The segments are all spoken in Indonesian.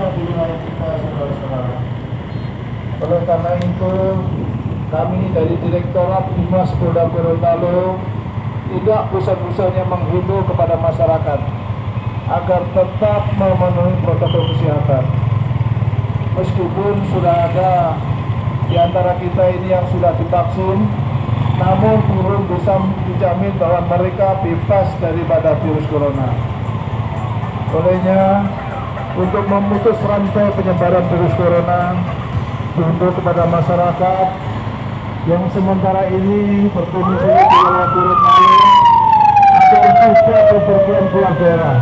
ada di wilayah kita, saudara-saudara. Oleh karena itu, kami dari Direktorat Humas Polda Gorontalo tidak bosan-bosannya menghimbau kepada masyarakat agar tetap memenuhi protokol kesehatan. Meskipun sudah ada di antara kita ini yang sudah divaksin, namun belum bisa dijamin bahwa mereka bebas daripada virus corona. Olehnya, untuk memutus rantai penyebaran virus corona, dihimbau kepada masyarakat yang sementara ini berdomisili di wilayah Gorontalo agar tidak bepergian keluar daerah.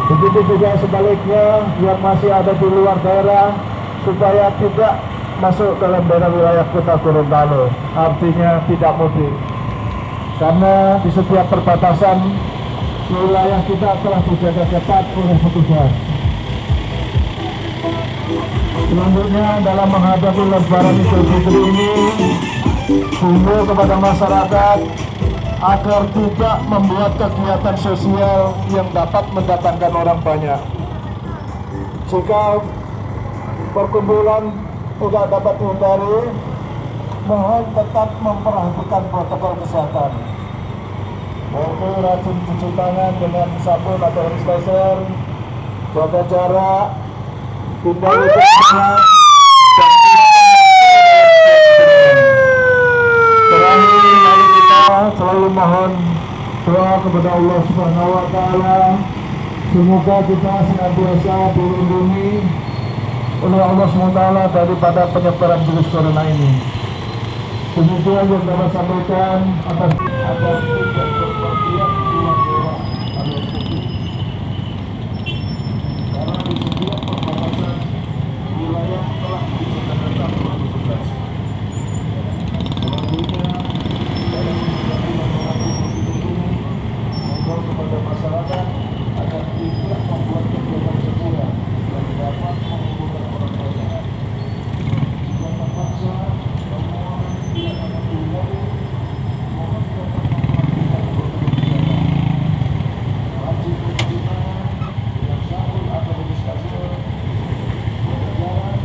Begitu juga sebaliknya yang masih ada di luar daerah supaya tidak masuk dalam daerah wilayah kota Gorontalo, artinya tidak mudik. Karena di setiap perbatasan wilayah kita telah dijaga ketat oleh petugas. Selanjutnya dalam menghadapi Lebaran Idul Fitri ini, himbau kepada masyarakat agar tidak membuat kegiatan sosial yang dapat mendatangkan orang banyak. Jika perkumpulan tidak dapat dihindari, mohon tetap memperhatikan protokol kesehatan, yaitu rajin cuci tangan dengan sabun atau hand sanitizer, jaga jarak, hindari kerumunan, dan terakhir, mari kita selalu mohon doa kepada Allah Subhanahu wa Ta'ala. Semoga kita senantiasa dilindungi oleh Allah SWT daripada penyebaran virus corona ini. Demikian yang dapat sampaikan atas tidak berpergian keluar daerah alias COVID. Karena di setiap perbatasan wilayah telah disediakan oleh petugas. Selanjutnya, dalam menghadapi laporan COVID ini, mohon kepada masyarakat agar tidak membuat kegiatan sosial yang dapat mengumpulkan orang banyak. Jika terpaksa, permohonan tidak dapat dihindari, mohon tetap memperhatikan protokol kesehatan. Rajin mencuci tangan dengan sabun atau hand sanitizer, jaga jarak,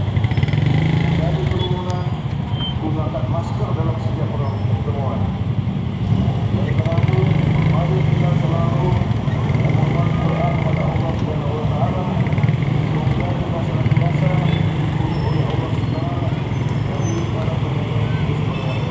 hindari kerumunan, gunakan masker dalam setiap pertemuan. Oleh karena itu, mari kita selalu memohon doa kepada Allah Subhanahu wa Ta'ala. Semoga kita senantiasa dilindungi oleh Allah Subhanahu dari para penyebar virus corona.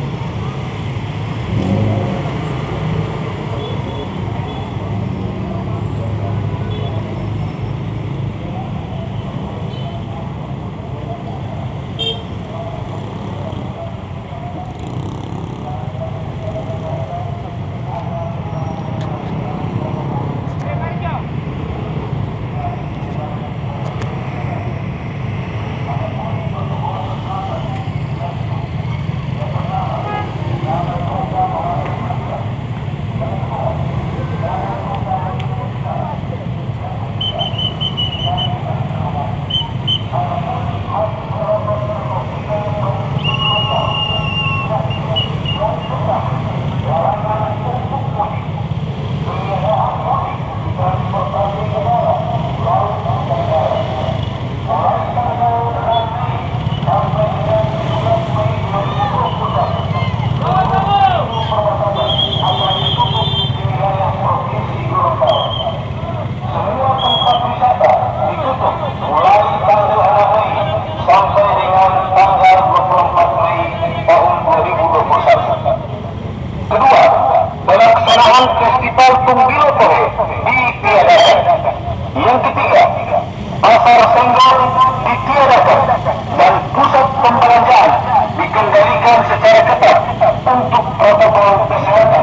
Festival Tumbil Tore ditiadakan. Yang ketiga, pasar Senggol ditiadakan dan pusat pembelanjaan dikendalikan secara ketat untuk protokol kesehatan.